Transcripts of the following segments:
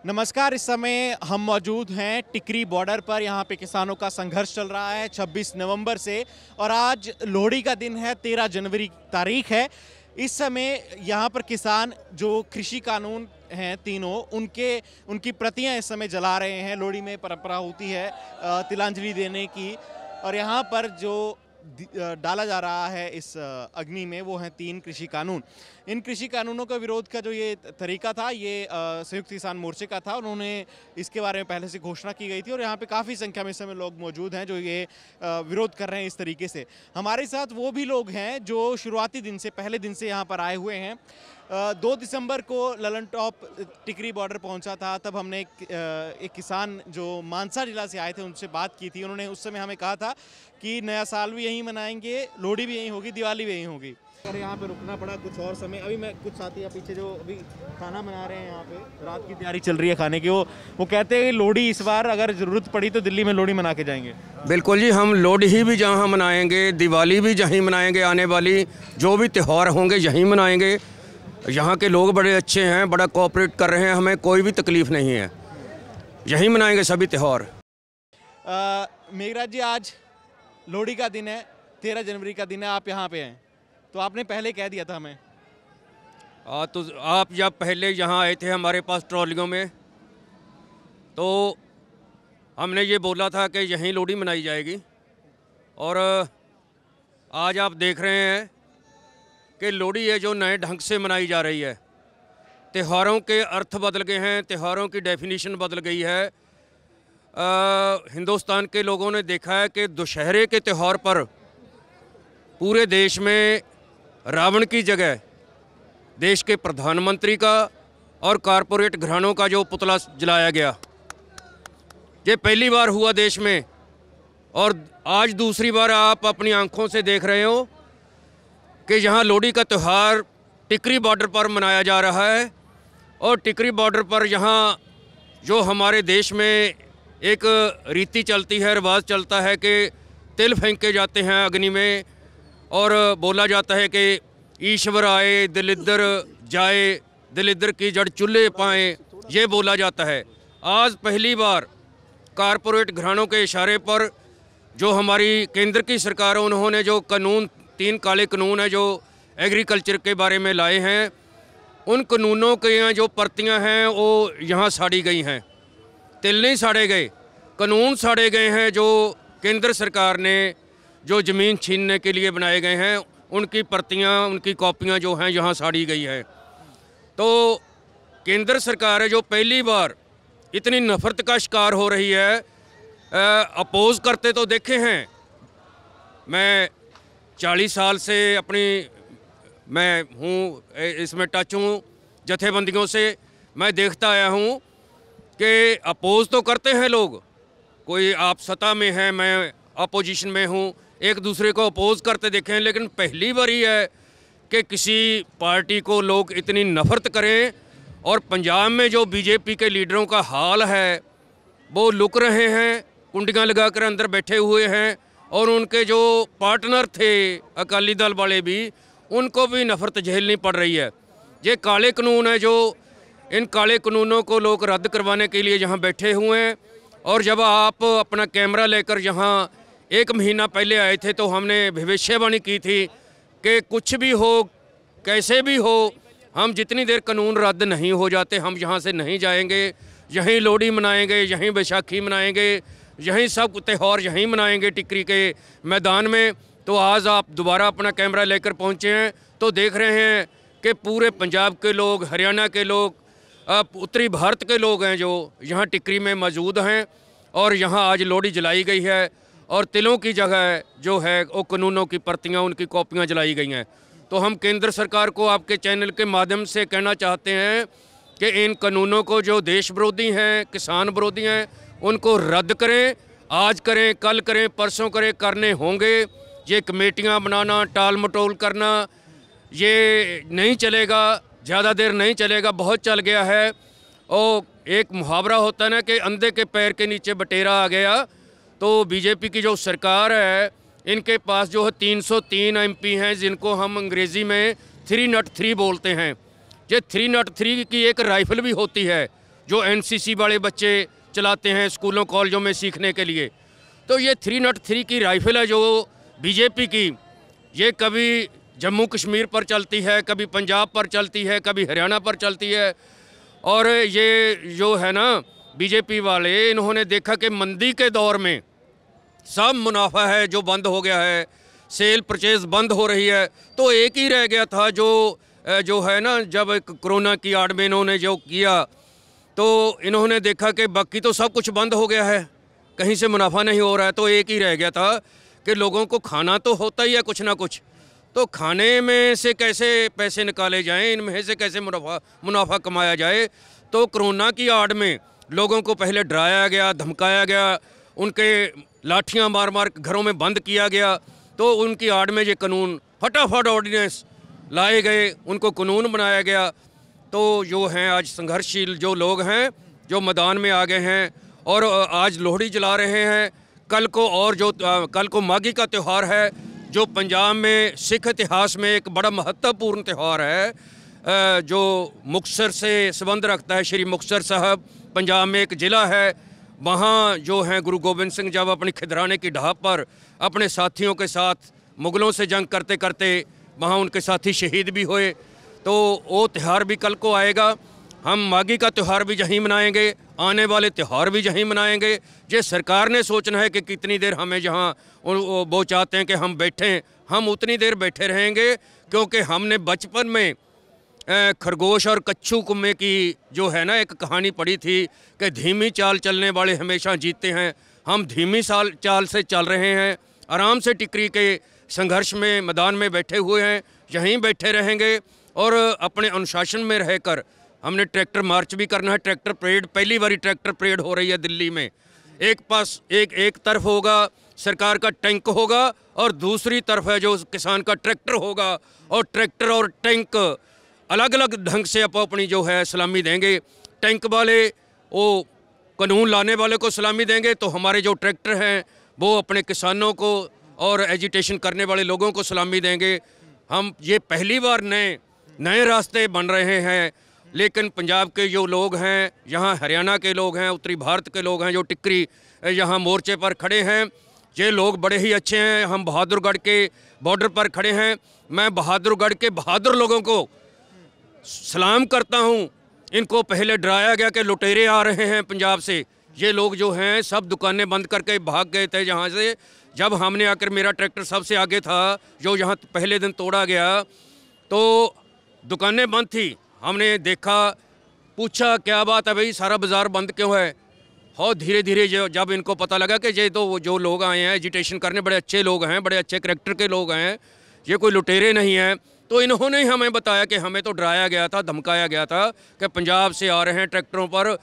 नमस्कार, इस समय हम मौजूद हैं टिकरी बॉर्डर पर। यहाँ पे किसानों का संघर्ष चल रहा है 26 नवंबर से और आज लोहड़ी का दिन है, 13 जनवरी तारीख है। इस समय यहाँ पर किसान जो कृषि कानून हैं तीनों, उनकी प्रतियां इस समय जला रहे हैं। लोहड़ी में परंपरा होती है तिलांजलि देने की और यहाँ पर जो डाला जा रहा है इस अग्नि में वो हैं 3 कृषि कानून। इन कृषि कानूनों का विरोध का जो ये तरीका था ये संयुक्त किसान मोर्चे का था। उन्होंने इसके बारे में पहले से घोषणा की गई थी और यहाँ पे काफ़ी संख्या में इस समय लोग मौजूद हैं जो ये विरोध कर रहे हैं इस तरीके से। हमारे साथ वो भी लोग हैं जो शुरुआती दिन से, पहले दिन से यहाँ पर आए हुए हैं। 2 दिसंबर को ललन टॉप टिकरी बॉर्डर पहुंचा था, तब हमने एक किसान जो मानसा जिला से आए थे उनसे बात की थी। उन्होंने उस समय हमें कहा था कि नया साल भी यहीं मनाएंगे, लोहड़ी भी यहीं होगी, दिवाली भी यहीं होगी। अरे यहाँ पे रुकना पड़ा कुछ और समय। अभी मैं कुछ साथी यहाँ पीछे जो अभी खाना बना रहे हैं, यहाँ पे रात की तैयारी चल रही है खाने की, वो कहते हैं लोहड़ी इस बार अगर ज़रूरत पड़ी तो दिल्ली में लोहड़ी मना के जाएंगे। बिल्कुल जी, हम लोहड़ी भी जहाँ मनाएंगे, दिवाली भी यहीं मनाएंगे, आने वाली जो भी त्यौहार होंगे यहीं मनाएंगे। यहाँ के लोग बड़े अच्छे हैं, बड़ा कोऑपरेट कर रहे हैं, हमें कोई भी तकलीफ़ नहीं है, यहीं मनाएंगे सभी त्यौहार। मेघराज जी, आज लोहड़ी का दिन है, 13 जनवरी का दिन है, आप यहाँ पे हैं तो आपने पहले कह दिया था हमें। तो आप जब पहले यहाँ आए थे हमारे पास ट्रॉलियों में, तो हमने ये बोला था कि यहीं लोहड़ी मनाई जाएगी और आज आप देख रहे हैं कि लोहड़ी है जो नए ढंग से मनाई जा रही है। त्योहारों के अर्थ बदल गए हैं, त्योहारों की डेफिनेशन बदल गई है। हिंदुस्तान के लोगों ने देखा है कि दशहरे के त्यौहार पर पूरे देश में रावण की जगह देश के प्रधानमंत्री का और कारपोरेट घरानों का जो पुतला जलाया गया, ये पहली बार हुआ देश में। और आज दूसरी बार आप अपनी आंखों से देख रहे हो कि यहाँ लोहड़ी का त्यौहार टिकरी बॉर्डर पर मनाया जा रहा है। और टिकरी बॉर्डर पर यहाँ जो हमारे देश में एक रीति चलती है, रिवाज चलता है कि तिल फेंके जाते हैं अग्नि में और बोला जाता है कि ईश्वर आए दिलिद्दर जाए, दिलिद्दर की जड़ चूल्हे पाएँ, ये बोला जाता है। आज पहली बार कारपोरेट घरानों के इशारे पर जो हमारी केंद्र की सरकार है, उन्होंने जो कानून 3 काले कानून है जो एग्रीकल्चर के बारे में लाए हैं, उन कानूनों के जो प्रतियां हैं वो यहाँ साड़ी गई हैं। तिल नहीं साड़े गए, कानून साड़े गए हैं जो केंद्र सरकार ने जो ज़मीन छीनने के लिए बनाए गए हैं, उनकी प्रतियां, उनकी कॉपियां जो हैं यहाँ साड़ी गई हैं। तो केंद्र सरकार है जो पहली बार इतनी नफरत का शिकार हो रही है। अपोज़ करते तो देखे हैं, मैं 40 साल से मैं हूँ इसमें टच हूँ जथेबंदियों से, मैं देखता आया हूँ कि अपोज़ तो करते हैं लोग, कोई आप सत्ता में है, मैं अपोजिशन में हूँ, एक दूसरे को अपोज़ करते देखे हैं। लेकिन पहली बार ही है कि किसी पार्टी को लोग इतनी नफ़रत करें। और पंजाब में जो बीजेपी के लीडरों का हाल है वो लुक रहे हैं, कुंडियाँ लगाकर अंदर बैठे हुए हैं। और उनके जो पार्टनर थे अकाली दल वाले भी, उनको भी नफ़रत झेलनी पड़ रही है। ये काले कानून है, जो इन काले कानूनों को लोग रद्द करवाने के लिए यहाँ बैठे हुए हैं। और जब आप अपना कैमरा लेकर यहाँ 1 महीना पहले आए थे तो हमने भविष्यवाणी की थी कि कुछ भी हो, कैसे भी हो, हम जितनी देर कानून रद्द नहीं हो जाते हम यहाँ से नहीं जाएंगे। यहीं लोहड़ी मनाएंगे, यहीं बैसाखी मनाएंगे, यहीं सब त्यौहार यहीं मनाएंगे टिकरी के मैदान में। तो आज आप दोबारा अपना कैमरा लेकर पहुँचे हैं तो देख रहे हैं कि पूरे पंजाब के लोग, हरियाणा के लोग, उत्तरी भारत के लोग हैं जो यहाँ टिकरी में मौजूद हैं। और यहाँ आज लोहड़ी जलाई गई है और तिलों की जगह जो है वो कानूनों की प्रतियाँ, उनकी कॉपियाँ जलाई गई हैं। तो हम केंद्र सरकार को आपके चैनल के माध्यम से कहना चाहते हैं कि इन कानूनों को जो देश विरोधी हैं, किसान विरोधी हैं, उनको रद्द करें। आज करें, कल करें, परसों करें, करने होंगे। ये कमेटियां बनाना, टाल मटोल करना, ये नहीं चलेगा, ज़्यादा देर नहीं चलेगा, बहुत चल गया है। और एक मुहावरा होता है ना कि अंधे के पैर के नीचे बटेरा आ गया। तो बीजेपी की जो सरकार है इनके पास जो है 303 एमपी हैं, जिनको हम अंग्रेज़ी में 303 बोलते हैं। ये 303 की एक राइफ़ल भी होती है जो एनसीसी वाले बच्चे चलाते हैं स्कूलों कॉलेजों में सीखने के लिए। तो ये 303 की राइफ़ल है जो बीजेपी की, ये कभी जम्मू कश्मीर पर चलती है, कभी पंजाब पर चलती है, कभी हरियाणा पर चलती है। और ये जो है ना बीजेपी वाले, इन्होंने देखा कि मंदी के दौर में सब मुनाफा है जो बंद हो गया है, सेल परचेज बंद हो रही है, तो एक ही रह गया था जो है ना, जब कोरोना की आड़ में इन्होंने जो किया तो इन्होंने देखा कि बाकी तो सब कुछ बंद हो गया है, कहीं से मुनाफा नहीं हो रहा है, तो एक ही रह गया था कि लोगों को खाना तो होता ही है कुछ ना कुछ, तो खाने में से कैसे पैसे निकाले जाएं, इनमें से कैसे मुनाफा कमाया जाए। तो कोरोना की आड़ में लोगों को पहले डराया गया, धमकाया गया, उनके लाठियां मार मार घरों में बंद किया गया। तो उनकी आड़ में ये कानून फटाफट ऑर्डिनेंस लाए गए, उनको कानून बनाया गया। तो जो हैं आज संघर्षशील जो लोग हैं, जो मैदान में आ गए हैं और आज लोहड़ी जला रहे हैं। कल को माघी का त्यौहार है, जो पंजाब में सिख इतिहास में एक बड़ा महत्वपूर्ण त्यौहार है, जो मुक्तसर से संबंध रखता है। श्री मुक्तसर साहब पंजाब में एक ज़िला है, वहाँ जो हैं गुरु गोबिंद सिंह जब अपनी खिदराने की ढाब पर अपने साथियों के साथ मुग़लों से जंग करते करते वहाँ उनके साथी शहीद भी हुए। तो वो त्यौहार भी कल को आएगा। हम माघी का त्यौहार भी यहीं मनाएंगे, आने वाले त्यौहार भी यहीं मनाएंगे। ये सरकार ने सोचना है कि कितनी देर हमें जहाँ वो चाहते हैं कि हम बैठें, हम उतनी देर बैठे रहेंगे, क्योंकि हमने बचपन में खरगोश और कच्छू कुम्मे की जो है ना एक कहानी पढ़ी थी कि धीमी चाल चलने वाले हमेशा जीतते हैं। हम धीमी चाल से चल रहे हैं, आराम से टिकरी के संघर्ष में मैदान में बैठे हुए हैं, यहीं बैठे रहेंगे और अपने अनुशासन में रहकर हमने ट्रैक्टर मार्च भी करना है। ट्रैक्टर परेड, पहली बारी ट्रैक्टर परेड हो रही है दिल्ली में। एक तरफ होगा सरकार का टैंक होगा और दूसरी तरफ है जो किसान का ट्रैक्टर होगा, और ट्रैक्टर और टैंक अलग अलग ढंग से अपनी जो है सलामी देंगे। टैंक वाले वो कानून लाने वाले को सलामी देंगे, तो हमारे जो ट्रैक्टर हैं वो अपने किसानों को और एजिटेशन करने वाले लोगों को सलामी देंगे। हम ये पहली बार नए रास्ते बन रहे हैं, लेकिन पंजाब के जो लोग हैं, यहाँ हरियाणा के लोग हैं, उत्तरी भारत के लोग हैं जो टिकरी यहाँ मोर्चे पर खड़े हैं, ये लोग बड़े ही अच्छे हैं। हम बहादुरगढ़ के बॉर्डर पर खड़े हैं। मैं बहादुरगढ़ के बहादुर लोगों को सलाम करता हूँ। इनको पहले डराया गया कि लुटेरे आ रहे हैं पंजाब से। ये लोग जो हैं सब दुकानें बंद करके भाग गए थे जहाँ से। जब हमने आकर, मेरा ट्रैक्टर सबसे आगे था जो यहाँ पहले दिन तोड़ा गया, तो दुकानें बंद थी। हमने देखा, पूछा क्या बात है भाई, सारा बाज़ार बंद क्यों है। और धीरे धीरे जब इनको पता लगा कि ये तो जो लोग आए हैं एजिटेशन करने, बड़े अच्छे लोग हैं, बड़े अच्छे करैक्टर के लोग हैं, ये कोई लुटेरे नहीं हैं, तो इन्होंने ही हमें बताया कि हमें तो डराया गया था, धमकाया गया था कि पंजाब से आ रहे हैं ट्रैक्टरों पर,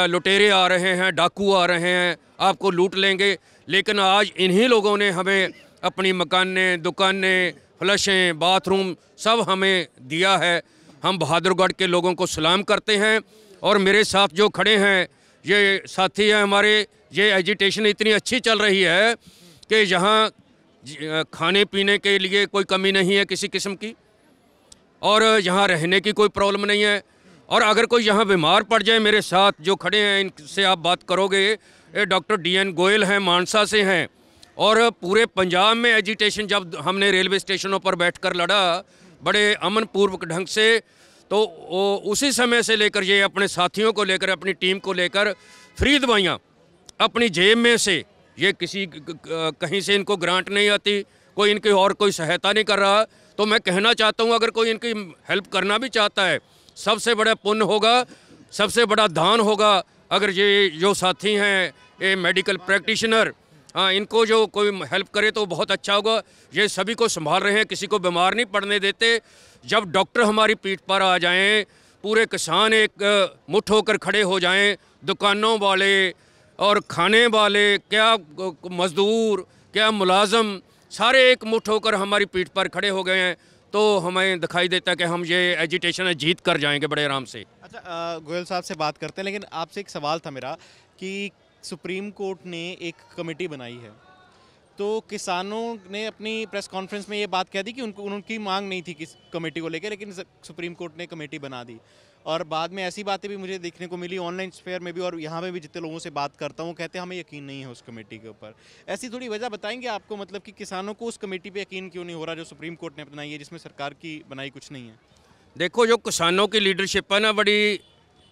लुटेरे आ रहे हैं, डाकू आ रहे हैं, आपको लूट लेंगे। लेकिन आज इन्हीं लोगों ने हमें अपनी मकानें, दुकानें, फ्लशें, बाथरूम सब हमें दिया है। हम बहादुरगढ़ के लोगों को सलाम करते हैं। और मेरे साथ जो खड़े हैं ये साथी हैं हमारे। ये एजिटेशन इतनी अच्छी चल रही है कि यहाँ खाने पीने के लिए कोई कमी नहीं है किसी किस्म की, और यहाँ रहने की कोई प्रॉब्लम नहीं है। और अगर कोई यहाँ बीमार पड़ जाए, मेरे साथ जो खड़े हैं इनसे आप बात करोगे, ये डॉक्टर DN गोयल हैं, मानसा से हैं। और पूरे पंजाब में एजिटेशन जब हमने रेलवे स्टेशनों पर बैठकर लड़ा बड़े अमन पूर्वक ढंग से, तो उसी समय से लेकर ये अपने साथियों को लेकर, अपनी टीम को लेकर फ्री दवाइयाँ अपनी जेब में से, ये किसी कहीं से इनको ग्रांट नहीं आती, कोई इनकी और कोई सहायता नहीं कर रहा। तो मैं कहना चाहता हूँ, अगर कोई इनकी हेल्प करना भी चाहता है, सबसे बड़ा पुण्य होगा, सबसे बड़ा दान होगा अगर ये जो साथी हैं, ये मेडिकल प्रैक्टिशनर, हाँ, इनको जो कोई हेल्प करे तो बहुत अच्छा होगा। ये सभी को संभाल रहे हैं, किसी को बीमार नहीं पड़ने देते। जब डॉक्टर हमारी पीठ पर आ जाएं, पूरे किसान एक मुट्ठ होकर खड़े हो जाएं, दुकानों वाले और खाने वाले, क्या मज़दूर, क्या मुलाजम, सारे एक मुट्ठ होकर हमारी पीठ पर खड़े हो गए हैं, तो हमें दिखाई देता है कि हम ये एजिटेशन जीत कर जाएंगे बड़े आराम से। अच्छा, गोयल साहब से बात करते हैं, लेकिन आपसे एक सवाल था मेरा कि सुप्रीम कोर्ट ने एक कमेटी बनाई है, तो किसानों ने अपनी प्रेस कॉन्फ्रेंस में ये बात कह दी कि उनकी मांग नहीं थी किस कमेटी को लेकर, लेकिन सुप्रीम कोर्ट ने कमेटी बना दी। और बाद में ऐसी बातें भी मुझे देखने को मिली ऑनलाइन स्फेयर में भी, और यहाँ पे भी जितने लोगों से बात करता हूँ कहते हैं हमें यकीन नहीं है उस कमेटी के ऊपर। ऐसी थोड़ी वजह बताएंगे आपको, मतलब कि किसानों को उस कमेटी पे यकीन क्यों नहीं हो रहा जो सुप्रीम कोर्ट ने बनाई है, जिसमें सरकार की बनाई कुछ नहीं है? देखो, जो किसानों की लीडरशिप है ना, बड़ी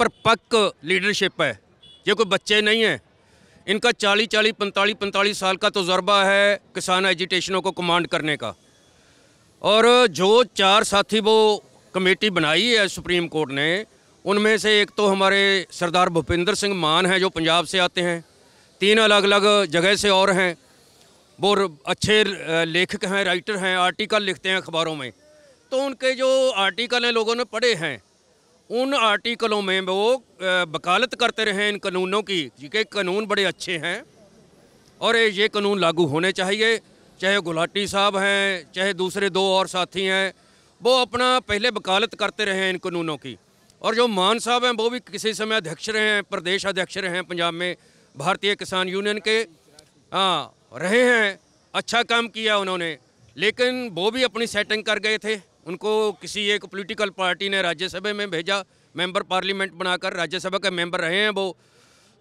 परिपक्व लीडरशिप है। ये कोई बच्चे नहीं हैं। इनका 45 साल का तजुर्बा है किसान एजिटेशनों को कमांड करने का। और जो 4 साथी वो कमेटी बनाई है सुप्रीम कोर्ट ने, उनमें से एक तो हमारे सरदार भूपिंदर सिंह मान हैं जो पंजाब से आते हैं, 3 अलग अलग जगह से और हैं। वो अच्छे लेखक हैं, राइटर हैं, आर्टिकल लिखते हैं अखबारों में। तो उनके जो आर्टिकल हैं लोगों ने पढ़े हैं, उन आर्टिकलों में वो वकालत करते रहे इन कानूनों की कि कानून बड़े अच्छे हैं और ये कानून लागू होने चाहिए। चाहे गुलाटी साहब हैं, चाहे दूसरे 2 और साथी हैं, वो अपना पहले वकालत करते रहे हैं इन कानूनों की। और जो मान साहब हैं वो भी किसी समय अध्यक्ष रहे हैं, प्रदेश अध्यक्ष रहे हैं पंजाब में भारतीय किसान यूनियन के, रहे हैं। अच्छा काम किया उन्होंने, लेकिन वो भी अपनी सेटिंग कर गए थे। उनको किसी एक पॉलिटिकल पार्टी ने राज्यसभा में भेजा, मेंबर पार्लियामेंट बनाकर राज्यसभा के मेंबर रहे हैं वो।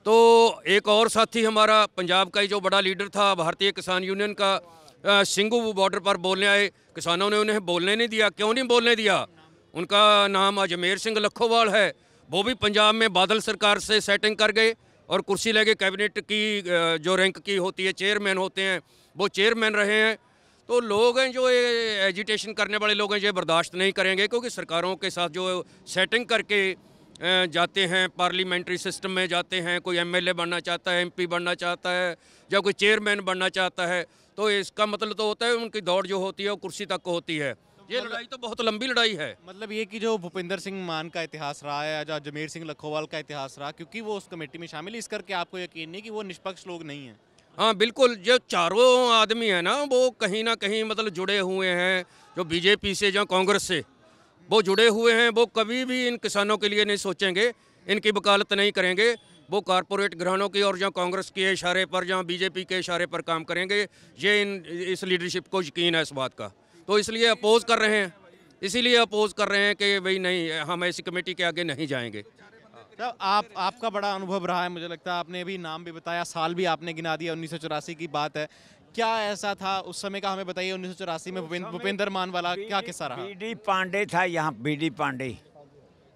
तो एक और साथी हमारा पंजाब का ही जो बड़ा लीडर था भारतीय किसान यूनियन का, सिंघू, वो बॉर्डर पर बोलने आए, किसानों ने उन्हें बोलने नहीं दिया। क्यों नहीं बोलने दिया? उनका नाम अजमेर सिंह लखोवाल है। वो भी पंजाब में बादल सरकार से सेटिंग कर गए और कुर्सी लगे। कैबिनेट की जो रैंक की होती है, चेयरमैन होते हैं, वो चेयरमैन रहे हैं। तो लोग हैं जो ये एजिटेशन करने वाले लोग हैं, ये बर्दाश्त नहीं करेंगे, क्योंकि सरकारों के साथ जो सेटिंग करके जाते हैं, पार्लियामेंट्री सिस्टम में जाते हैं, कोई एमएलए बनना चाहता है, एमपी बनना चाहता है, या कोई चेयरमैन बनना चाहता है, तो इसका मतलब तो होता है उनकी दौड़ जो होती है वो कुर्सी तक को होती है। ये लड़ाई तो बहुत लंबी लड़ाई है। मतलब ये कि जो भूपिंदर सिंह मान का इतिहास रहा है, या अजमेर सिंह लखोवाल का इतिहास रहा, क्योंकि वो उस कमेटी में शामिल, इस करके आपको यकीन नहीं कि वो निष्पक्ष लोग नहीं हैं? हाँ बिल्कुल, जो चारों आदमी हैं ना, वो कहीं ना कहीं मतलब जुड़े हुए हैं, जो बीजेपी से या कांग्रेस से वो जुड़े हुए हैं। वो कभी भी इन किसानों के लिए नहीं सोचेंगे, इनकी वकालत नहीं करेंगे। वो कारपोरेट घरानों की और जहाँ कांग्रेस के इशारे पर, जहाँ बीजेपी के इशारे पर काम करेंगे। ये इस लीडरशिप को यकीन है इस बात का, तो इसलिए अपोज कर रहे हैं। इसीलिए अपोज कर रहे हैं कि भाई नहीं, हम ऐसी कमेटी के आगे नहीं जाएंगे। तो आपका बड़ा अनुभव रहा है, मुझे लगता है। आपने अभी नाम भी बताया, साल भी आपने गिना दिया, 1984 की बात है। क्या ऐसा था उस समय का, हमें बताइए। 1984 में भूपेंद्र मान वाला क्या किस्सा रहा? बीडी पांडे था यहाँ, बीडी पांडे,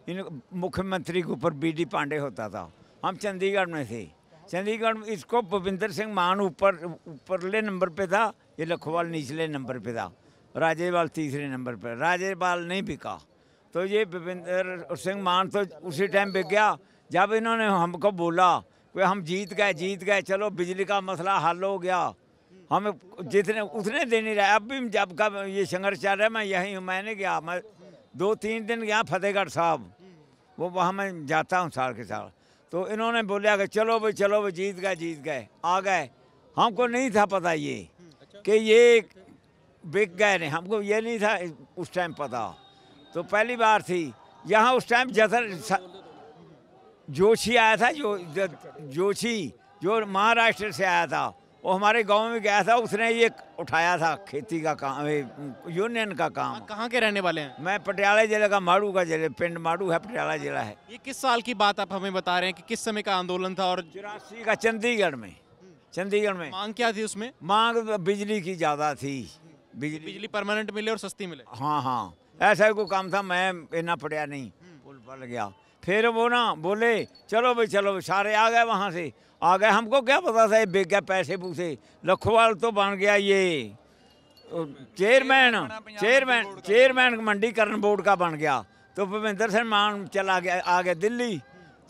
इन मुख्यमंत्री के ऊपर बीडी पांडे होता था। हम चंडीगढ़ में थे। चंडीगढ़ में इसको भूपेंद्र सिंह मान ऊपरले नंबर पे था, ये लखोवाल निचले नंबर पे था, राजेवाल तीसरे नंबर पर। राजेवाल नहीं बिका, तो ये भूपेंद्र सिंह मान तो उसी टाइम बिक गया जब इन्होंने हमको बोला कि हम जीत गए, चलो बिजली का मसला हल हो गया, हमें जितने उतने दिन ही रहे। अब भी जब का ये संघर्ष चल रहा है, मैं यहीं हूँ। मैंने गया, मैं 2-3 दिन गया फतेहगढ़ साहब, वो वहाँ मैं जाता हूँ साल के साल। तो इन्होंने बोला कि चलो भाई जीत गए, आ गए। हमको नहीं था पता ये कि ये बिक गए, नहीं, हमको ये नहीं था उस टाइम पता। तो पहली बार थी यहाँ उस टाइम जोशी आया था, जोशी जो महाराष्ट्र से आया था, वो हमारे गांव में गया था। उसने ये उठाया था खेती का काम, यूनियन का काम। कहाँ के रहने वाले हैं? मैं पटियाला जिले का, माड़ू का जिले, पिंड माड़ू है, पटियाला जिला है। ये किस साल की बात आप हमें बता रहे हैं कि किस समय का आंदोलन था? और 84 का चंडीगढ़ में। मांग क्या थी उसमें? मांग बिजली की ज़्यादा थी, बिजली परमानेंट मिले और सस्ती मिले। हाँ, ऐसा ही कोई काम था। मैं इतना पढ़िया नहीं, पुल पर गया। फिर वो ना बोले चलो भाई, सारे आ गए, वहाँ से आ गए। हमको क्या पता था ये बिक गया, पैसे पूसे। लखोवाल तो बन गया ये चेयरमैन मंडीकरण बोर्ड का बन गया। तो भूपेंद्र सिंह मान चला गया, आ गया दिल्ली,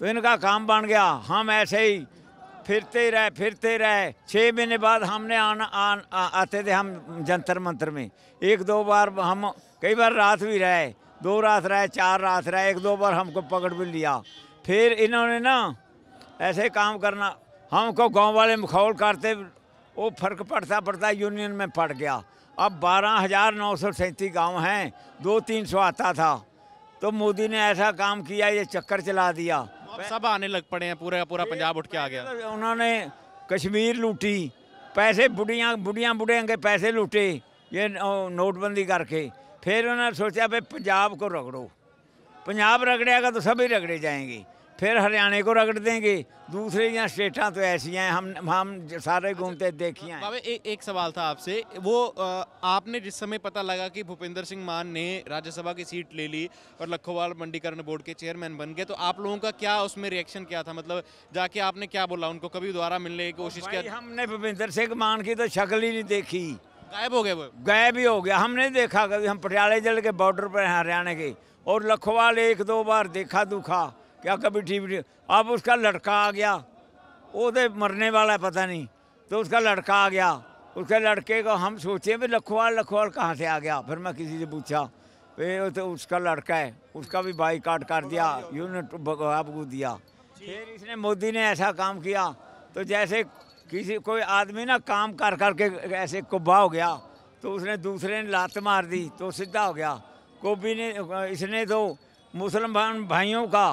तो इनका काम बन गया। हम ऐसे ही फिरते रहे। 6 महीने बाद हमने आते थे हम जंतर मंतर में। 1-2 बार हम, कई बार रात भी रहे, 2 रात रहे, 4 रात रहे। 1-2 बार हमको पकड़ भी लिया। फिर इन्होंने ना ऐसे काम करना, हमको गांव वाले मखौल करते, वो फर्क पड़ता यूनियन में पड़ गया। अब 12,937 गांव हैं, 200-300 आता था। तो मोदी ने ऐसा काम किया, ये चक्कर चला दिया। सब आने लग पड़े हैं, पूरा पंजाब उठ के आ गया। उन्होंने कश्मीर लूटी, पैसे बुढ़ियाँ बुढ़ियाँ के पैसे लुटे ये नोटबंदी करके। फिर उन्होंने सोचा भाई पंजाब को रगड़ो, पंजाब रगड़ेगा तो सभी रगड़े जाएंगे, फिर हरियाणा को रगड़ देंगे, दूसरे यहाँ स्टेटा तो ऐसी हैं हम सारे घूमते देखिए। बाबा एक सवाल था आपसे, वो आपने जिस समय पता लगा कि भूपेंद्र सिंह मान ने राज्यसभा की सीट ले ली और लखोवाल मंडीकरण बोर्ड के चेयरमैन बन गए, तो आप लोगों का क्या उसमें रिएक्शन क्या था? मतलब जाके आपने क्या बोला उनको, कभी दोबारा मिलने की कोशिश किया? हमने भूपेंद्र सिंह मान की तो शक्ल ही नहीं देखी, गायब हो गए वो, गायब ही हो गया। हमने देखा कभी, हम पटियाले जिले के बॉर्डर पर हैं हरियाणा के, और लखोवाल 1-2 बार देखा दुखा, क्या कभी टीवी। अब उसका लड़का आ गया, वो तो मरने वाला है पता नहीं, तो उसका लड़का आ गया, उसके लड़के को हम सोचे भी लखोवाल कहाँ से आ गया। फिर मैं किसी से पूछा, फिर तो उसका लड़का है, उसका भी बाईकाट कर दिया, यूनिट भगा दिया। फिर इसने मोदी ने ऐसा काम किया तो जैसे किसी कोई आदमी ना काम कर करके ऐसे कुब्बा हो गया, तो उसने दूसरे ने लात मार दी तो सीधा हो गया। कोबी ने इसने तो मुसलमान भाइयों का,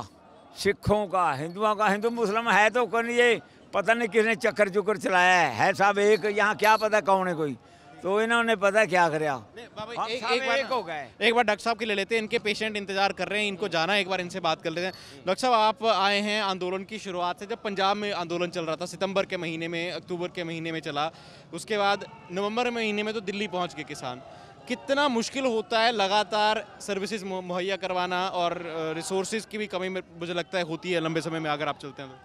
सिखों का, हिंदुओं का, हिंदू मुस्लिम है तो कौन, ये पता नहीं किसने चक्कर चुक्कर चलाया है साहब एक, यहाँ क्या पता कौन है कोई, तो इन्होंने पता क्या कराया। एक बार डॉक्टर साहब की ले लेते हैं, इनके पेशेंट इंतजार कर रहे हैं, इनको जाना है, एक बार इनसे बात कर लेते हैं। डॉक्टर साहब, आप आए हैं आंदोलन की शुरुआत से, जब पंजाब में आंदोलन चल रहा था सितंबर के महीने में, अक्टूबर के महीने में चला, उसके बाद नवंबर महीने में तो दिल्ली पहुंच गए किसान। कितना मुश्किल होता है लगातार सर्विसेज मुहैया करवाना, और रिसोर्सेज की भी कमी मुझे लगता है होती है लंबे समय में अगर आप चलते हैं तो।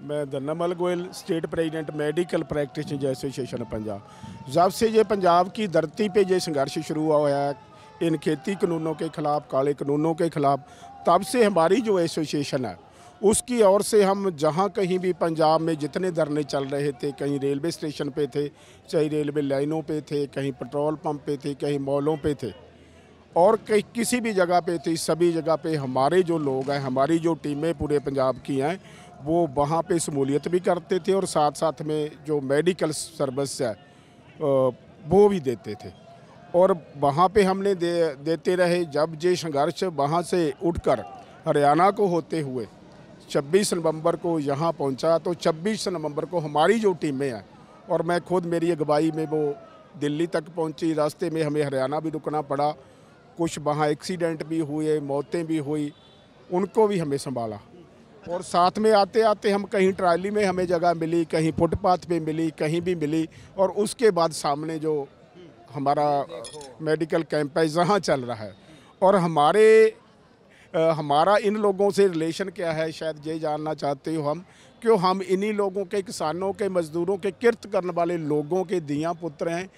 मैं Dhannamal Goyal, state president medical practitioners association Punjab. जब से ये पंजाब की धरती पे ये संघर्ष शुरू हुआ है इन खेती कानूनों के ख़िलाफ़, काले कानूनों के ख़िलाफ़, तब से हमारी जो एसोसिएशन है उसकी ओर से हम जहाँ कहीं भी पंजाब में जितने धरने चल रहे थे, कहीं रेलवे स्टेशन पे थे, चाहे रेलवे लाइनों पे थे, कहीं पेट्रोल पंप पे थे, कहीं मॉलों पे थे, और कहीं किसी भी जगह पे थे, सभी जगह पे हमारे जो लोग हैं, हमारी जो टीमें पूरे पंजाब की हैं, वो वहाँ पे शमूलियत भी करते थे और साथ साथ में जो मेडिकल सर्विस है वो भी देते थे, और वहाँ पे हमने देते रहे। जब ये संघर्ष वहाँ से उठकर हरियाणा को होते हुए 26 नवंबर को यहाँ पहुँचा, तो 26 नवंबर को हमारी जो टीमें हैं, और मैं खुद मेरी अगुवाई में वो दिल्ली तक पहुँची, रास्ते में हमें हरियाणा भी रुकना पड़ा, कुछ वहाँ एक्सीडेंट भी हुए, मौतें भी हुई, उनको भी हमें संभाला। और साथ में आते आते हम कहीं ट्राली में हमें जगह मिली, कहीं फुटपाथ पे मिली, कहीं भी मिली, और उसके बाद सामने जो हमारा मेडिकल कैंप है जहाँ चल रहा है। और हमारा इन लोगों से रिलेशन क्या है, शायद ये जानना चाहते हो हम, क्यों हम इन्हीं लोगों के, किसानों के, मजदूरों के, किरत करने वाले लोगों के दियाँ पुत्र हैं,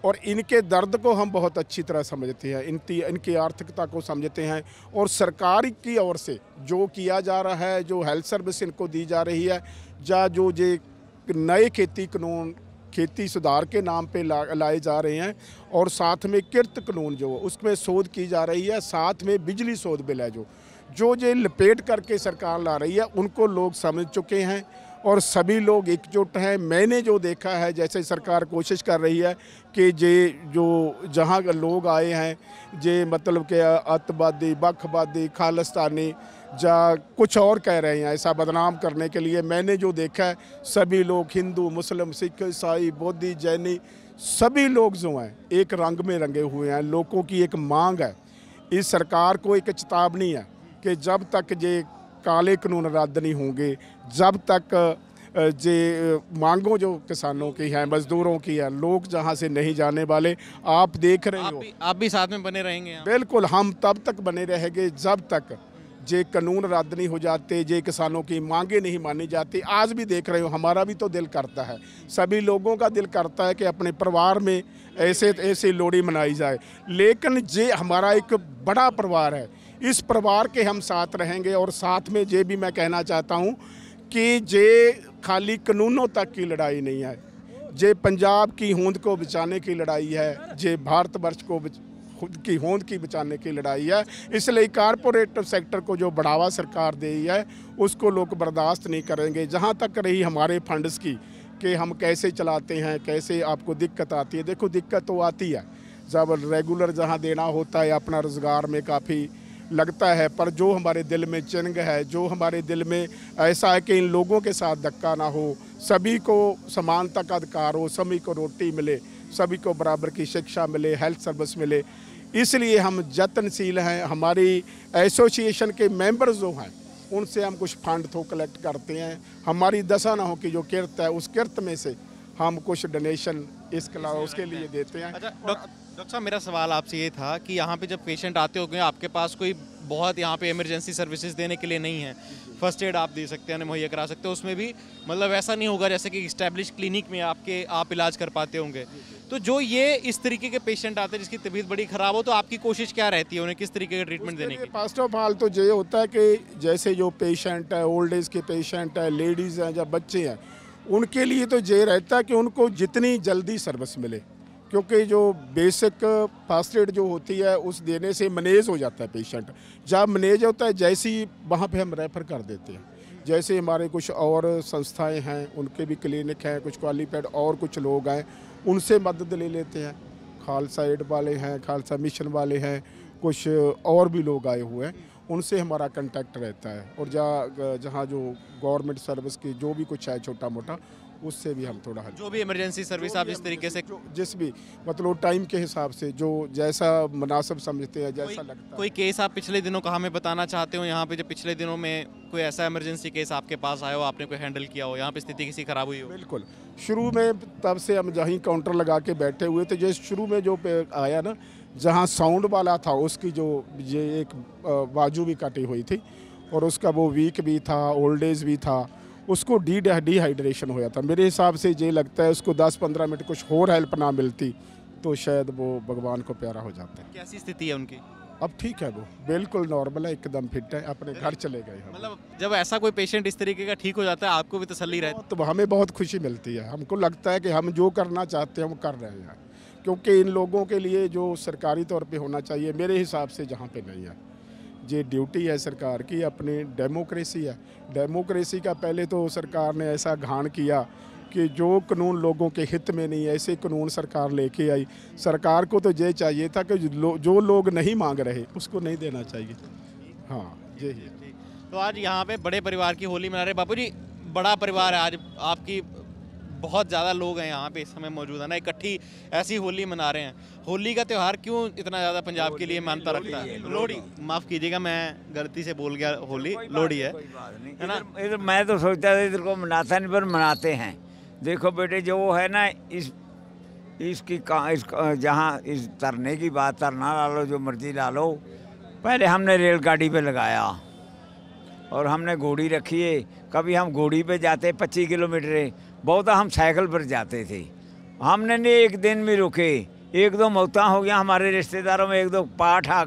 और इनके दर्द को हम बहुत अच्छी तरह समझते हैं, इनकी आर्थिकता को समझते हैं। और सरकार की ओर से जो किया जा रहा है, जो हेल्थ सर्विस इनको दी जा रही है, या जो ये नए खेती कानून खेती सुधार के नाम पे लाए जा रहे हैं, और साथ में किरत कानून जो उसमें शोध की जा रही है, साथ में बिजली शोध बिल है जो ये लपेट करके सरकार ला रही है, उनको लोग समझ चुके हैं और सभी लोग एकजुट हैं। मैंने जो देखा है, जैसे सरकार कोशिश कर रही है कि ये जो जहाँ लोग आए हैं, ये मतलब कि अतवादी, बखवादी, खालिस्तानी या कुछ और कह रहे हैं ऐसा बदनाम करने के लिए, मैंने जो देखा है सभी लोग, हिंदू, मुस्लिम, सिख, ईसाई, बौद्धी, जैनी, सभी लोग जो हैं एक रंग में रंगे हुए हैं। लोगों की एक मांग है, इस सरकार को एक चेतावनी है कि जब तक ये काले कानून रद्द नहीं होंगे, जब तक जे मांगों जो किसानों की हैं, मजदूरों की है, लोग जहां से नहीं जाने वाले। आप देख रहे हो, आप भी साथ में बने रहेंगे यहाँ? बिल्कुल, हम तब तक बने रहेंगे जब तक जे कानून रद्द नहीं हो जाते, जे किसानों की मांगे नहीं मानी जाती। आज भी देख रहे हो, हमारा भी तो दिल करता है, सभी लोगों का दिल करता है कि अपने परिवार में ऐसे लोहड़ी मनाई जाए, लेकिन जे हमारा एक बड़ा परिवार है, इस परिवार के हम साथ रहेंगे। और साथ में ये भी मैं कहना चाहता हूँ कि ये खाली कानूनों तक की लड़ाई नहीं है, ये पंजाब की होंद को बचाने की लड़ाई है, ये भारतवर्ष को खुद की होंद की बचाने की लड़ाई है। इसलिए कारपोरेट सेक्टर को जो बढ़ावा सरकार दे रही है उसको लोग बर्दाश्त नहीं करेंगे। जहाँ तक रही हमारे फंड्स की कि हम कैसे चलाते हैं, कैसे आपको दिक्कत आती है, देखो दिक्कत तो आती है जब रेगुलर जहाँ देना होता है, अपना रोज़गार में काफ़ी लगता है, पर जो हमारे दिल में चिन्ह है, जो हमारे दिल में ऐसा है कि इन लोगों के साथ धक्का ना हो, सभी को समानता का अधिकार हो, सभी को रोटी मिले, सभी को बराबर की शिक्षा मिले, हेल्थ सर्विस मिले, इसलिए हम यत्नशील हैं। हमारी एसोसिएशन के मेंबर जो हैं उनसे हम कुछ फंड तो कलेक्ट करते हैं। हमारी दशा ना हो कि जो किरत है उस किरत में से हम कुछ डोनेशन इसके अलावा उसके लिए देते हैं। अच्छा डॉक्टर साहब, मेरा सवाल आपसे ये था कि यहाँ पे जब पेशेंट आते होंगे, आपके पास कोई बहुत यहाँ पे इमरजेंसी सर्विसेज देने के लिए नहीं है, फर्स्ट एड आप दे सकते हैं, मुहैया करा सकते हो, उसमें भी मतलब ऐसा नहीं होगा जैसे कि इस्टेब्लिश क्लिनिक में आप इलाज कर पाते होंगे। तो जो ये इस तरीके के पेशेंट आते हैं जिसकी तबीयत बड़ी ख़राब हो, तो आपकी कोशिश क्या रहती है उन्हें किस तरीके का ट्रीटमेंट देने की? फर्स्ट ऑफ ऑल तो ये होता है कि जैसे जो पेशेंट है, ओल्ड एज के पेशेंट है, लेडीज़ हैं या बच्चे हैं, उनके लिए तो ये रहता है कि उनको जितनी जल्दी सर्विस मिले, क्योंकि जो बेसिक फर्स्ट एड जो होती है उस देने से मैनेज हो जाता है पेशेंट। जब मैनेज होता है जैसे ही वहाँ पे हम रेफ़र कर देते हैं। जैसे हमारे कुछ और संस्थाएं हैं, उनके भी क्लिनिक हैं, कुछ क्वालिफाइड और कुछ लोग हैं, उनसे मदद ले लेते हैं। खालसा एड वाले हैं, खालसा मिशन वाले हैं, कुछ और भी लोग आए हुए हैं, उनसे हमारा कांटेक्ट रहता है। और जहाँ जो गवर्नमेंट सर्विस की जो भी कुछ है छोटा मोटा, उससे भी हम थोड़ा जो भी इमरजेंसी सर्विस आप जिस तरीके से जिस भी मतलब टाइम के हिसाब से जो जैसा मुनासिब समझते हैं, जैसा लगता है। कोई केस आप पिछले दिनों का हमें बताना चाहते हो यहाँ पे, जब पिछले दिनों में कोई ऐसा इमरजेंसी केस आपके पास आया हो, आपने कोई हैंडल किया हो, यहाँ पे स्थिति किसी खराब हुई हो? बिल्कुल, शुरू में तब से हम जहीं काउंटर लगा के बैठे हुए थे, जैसे शुरू में जो आया ना, जहाँ साउंड वाला था उसकी जो ये एक बाजू भी कटी हुई थी और उसका वो वीक भी था, ओल्ड एज भी था, उसको डिहाइड्रेशन होया था। मेरे हिसाब से ये लगता है उसको 10-15 मिनट कुछ और हेल्प ना मिलती तो शायद वो भगवान को प्यारा हो जाता है। कैसी स्थिति है उनकी? अब ठीक है, वो बिल्कुल नॉर्मल है, एकदम फिट है, अपने घर चले गए हम। मतलब जब ऐसा कोई पेशेंट इस तरीके का ठीक हो जाता है, आपको भी तसल्ली रहती है? तो हमें बहुत खुशी मिलती है। हमको लगता है कि हम जो करना चाहते हैं वो कर रहे हैं, क्योंकि इन लोगों के लिए जो सरकारी तौर पे होना चाहिए मेरे हिसाब से जहाँ पे नहीं है। ये ड्यूटी है सरकार की, अपनी डेमोक्रेसी है। डेमोक्रेसी का पहले तो सरकार ने ऐसा घाण किया कि जो कानून लोगों के हित में नहीं, ऐसे कानून सरकार लेके आई। सरकार को तो ये चाहिए था कि जो लोग नहीं मांग रहे उसको नहीं देना चाहिए। हाँ, यही है। तो आज यहाँ पे बड़े परिवार की होली मना रहे। बापू जी, बड़ा परिवार है आज आपकी, बहुत ज़्यादा लोग हैं यहाँ पे इस समय मौजूद है ना, इकट्ठी ऐसी होली मना रहे हैं। होली का त्यौहार क्यों इतना ज़्यादा पंजाब के लिए मानता रखता है? लोहड़ी, माफ़ कीजिएगा मैं गलती से बोल गया, होली लोहड़ी है ना। इधर मैं तो सोचता था इधर को मनाता नहीं, पर मनाते हैं। देखो बेटे, जो है ना इसकी जहाँ इस तरने की बात, तरना ला लो, जो मर्जी ला लो। पहले हमने रेलगाड़ी पे लगाया और हमने घोड़ी रखी है। कभी हम घोड़ी पे जाते 25 किलोमीटर, बहुत हम साइकिल पर जाते थे। हमने नहीं एक दिन भी रुके। 1-2 मौतें हो गया हमारे रिश्तेदारों में, 1-2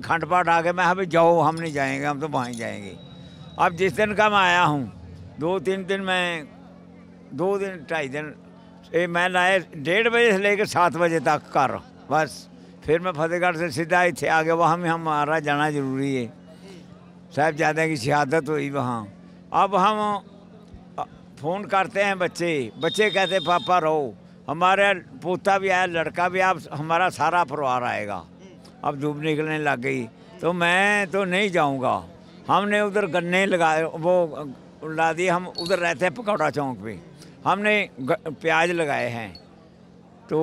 खंड पाठ आ गए। मैं अभी जाओ, हम नहीं जाएंगे, हम तो वहीं जाएंगे। अब जिस दिन का मैं आया हूँ, 2-3 दिन में 2 दिन 2.5 दिन मैं लाए 1:30 बजे से लेकर 7 बजे तक कर, बस। फिर मैं फतेहगढ़ से सीधा इतने आ गया। वहाँ में हमारा जाना जरूरी है, साहिबजादे की शहादत हुई वहाँ। अब हम फ़ोन करते हैं, बच्चे कहते पापा रहो। हमारा पोता भी आया, लड़का भी, आप हमारा सारा परिवार आएगा। अब धूप निकलने लग गई तो मैं तो नहीं जाऊंगा। हमने उधर गन्ने लगाए, वो ला दिए। हम उधर रहते हैं पकौड़ा चौक पे, हमने प्याज लगाए हैं। तो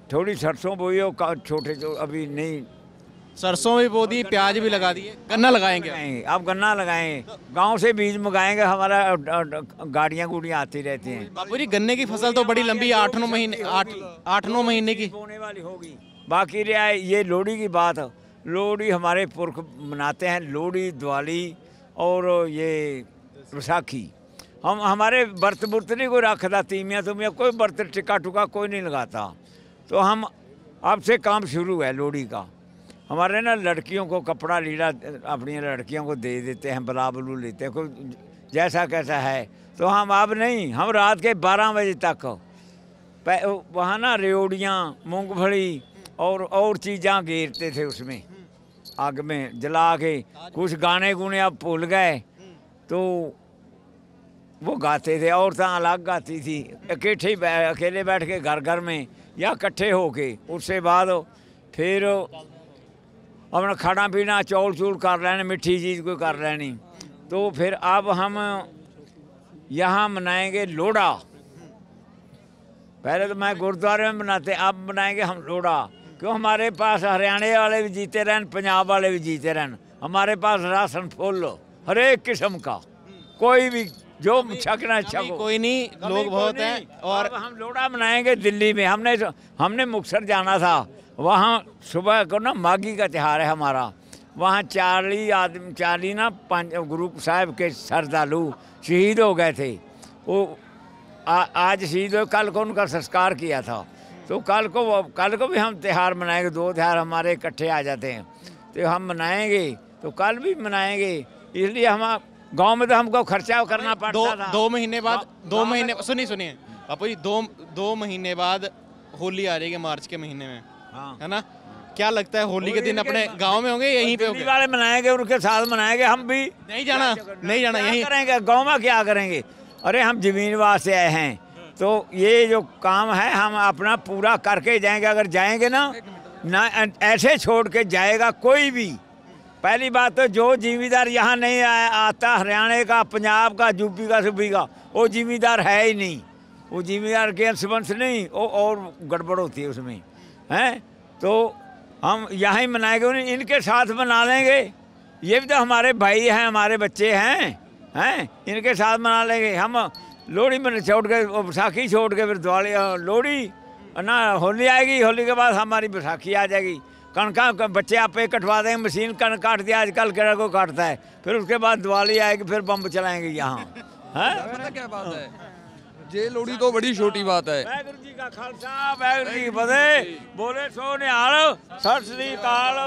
थोड़ी सरसों बोई हो, छोटे जो अभी नहीं, सरसों भी बो दी, प्याज भी लगा दिए, गन्ना लगाएंगे। अब गन्ना लगाएं, गांव से बीज मंगाएंगे। हमारा गाड़ियाँ आती रहती हैं। बापू जी, गन्ने की फसल तो बड़ी लंबी, 8-9 महीने की होने वाली होगी। बाकी रहा ये लोहड़ी की बात। लोहड़ी हमारे पुरख मनाते हैं, लोहड़ी, दिवाली और ये बैसाखी। हम हमारे बर्त नहीं कोई रखता, तीमिया तुमिया कोई बर्त टिक्का टुका कोई नहीं लगाता। तो हम अब से काम शुरू है लोहड़ी का। हमारे ना लड़कियों को कपड़ा लीड़ा अपनी लड़कियों को दे देते हैं, बला बलू लेते हैं, कोई जैसा कैसा है। तो हम अब नहीं, हम रात के 12 बजे तक वहाँ ना रेवड़ियाँ, मूंगफली और चीज़ां घेरते थे उसमें, आग में जला के। कुछ गाने गुने अब भूल गए तो वो गाते थे। औरतें अलग गाती थी, अकेले बैठ के घर में या इकट्ठे होके। उसके बाद फिर अपना खाना पीना चौल चूल कर लेने, मिठी चीज़ कोई कर लेनी। तो फिर अब हम यहाँ मनाएंगे लोड़ा। पहले तो मैं गुरुद्वारे में मनाते, अब बनाएंगे हम लोड़ा। क्यों, हमारे पास हरियाणा वाले भी जीते रहन, पंजाब वाले भी जीते रहन। हमारे पास राशन फुल हर एक किस्म का, कोई भी जो छकना छको, कोई नहीं, लोग बहुत हैं। और अब हम लोड़ा मनाएंगे दिल्ली में। हमने मुक्तसर जाना था, वहाँ सुबह को ना माघी का त्यौहार है हमारा। वहाँ 40 ना गुरु साहब के श्रद्धालु शहीद हो गए थे। वो आज शहीद हो, कल को उनका संस्कार किया था। तो कल को भी हम त्यौहार मनाएंगे। 2 त्यौहार हमारे इकट्ठे आ जाते हैं, तो हम मनाएंगे, तो कल भी मनाएंगे। इसलिए हम गांव में तो हमको खर्चा करना पड़ता था। 2 महीने बाद 2 महीने सुनिए बापू जी, 2 महीने बाद होली आ रही है मार्च के महीने में, है ना? क्या लगता है होली के दिन अपने गांव में होंगे, यहीं पे होंगे? वाले मनाएंगे, उनके साथ मनाएंगे। हम भी नहीं जाना यहीं करेंगे। गाँव में क्या करेंगे? अरे हम जमीन वास्ते आए हैं, तो ये जो काम है हम अपना पूरा करके जाएंगे। अगर जाएंगे ना ऐसे छोड़ के जाएगा कोई भी। पहली बात तो जो जिम्मेदार यहाँ नहीं आता, हरियाणा का, पंजाब का, यूपी का, सूबी का, वो जिम्मेदार है ही नहीं। वो जिम्मेदार के अंश नहीं, वो और गड़बड़ होती है उसमें, हैं? तो हम यहाँ ही मनाएंगे, इनके साथ मना लेंगे। ये भी तो हमारे भाई हैं, हमारे बच्चे हैं, इनके साथ मना लेंगे। हम लोहड़ी में छोड़ के, बैसाखी छोड़ के फिर दिवाली, लोहड़ी ना, होली आएगी। होली के बाद हमारी बैसाखी आ जाएगी। कणका बच्चे आप पे कटवा देंगे, मशीन कणक काट दिया आजकल, केड़ा को काटता है। फिर उसके बाद दिवाली आएगी, फिर बम चलाएंगे यहाँ, हैं? क्या बात है, ये लोहड़ी तो बड़ी छोटी बात है। वाहिगुरू जी का खालसा, वाहिगुरू जी की फतेह। बोले सो निहाल, सत श्री अकाल।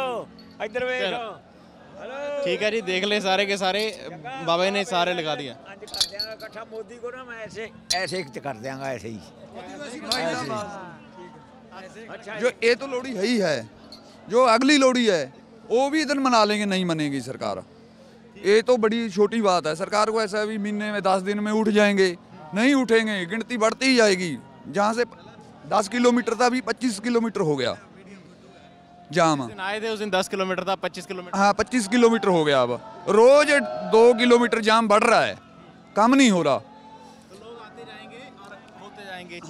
इधर देखो। ठीक है जी, देख ले सारे के सारे बाबा ने सारे लगा दिया। इकट्ठा मोदी को ना मैं ऐसे कर देंगे, ऐसे ही। जो ये तो लोहड़ी है ही है, जो अगली लोहड़ी है वो भी इधर मना लेंगे, नहीं मनेगी सरकार। ये तो बड़ी छोटी बात है। सरकार को ऐसा भी महीने में 10 दिन में उठ जाएंगे, नहीं उठेंगे, गिनती बढ़ती ही जाएगी। जहाँ से 10 किलोमीटर था, अभी 25 किलोमीटर हो गया जाम। आए थे उस दिन 10 किलोमीटर था, 25 किलोमीटर। हाँ, 25 किलोमीटर हो गया। अब रोज 2 किलोमीटर जाम बढ़ रहा है, कम नहीं हो रहा। लोग आते जाएंगे और होते जाएंगे।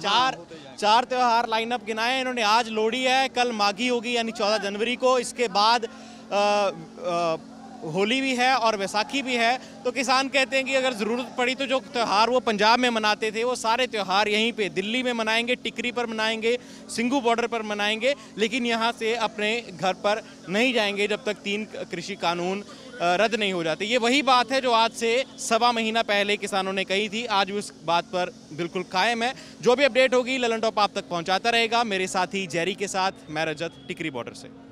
चार त्योहार लाइनअप गिनाए इन्होंने। आज लोहड़ी है, कल माघी होगी यानी 14 जनवरी को। इसके बाद होली भी है और वैसाखी भी है। तो किसान कहते हैं कि अगर ज़रूरत पड़ी तो जो त्यौहार वो पंजाब में मनाते थे, वो सारे त्यौहार यहीं पे दिल्ली में मनाएंगे, टिकरी पर मनाएंगे, सिंघू बॉर्डर पर मनाएंगे, लेकिन यहाँ से अपने घर पर नहीं जाएंगे जब तक 3 कृषि कानून रद्द नहीं हो जाते। ये वही बात है जो आज से 1.25 महीना पहले किसानों ने कही थी। आज भी उस बात पर बिल्कुल कायम है। जो भी अपडेट होगी ललन टॉप आप तक पहुँचाता रहेगा। मेरे साथी जेरी के साथ मैं रजत, टिकरी बॉर्डर से।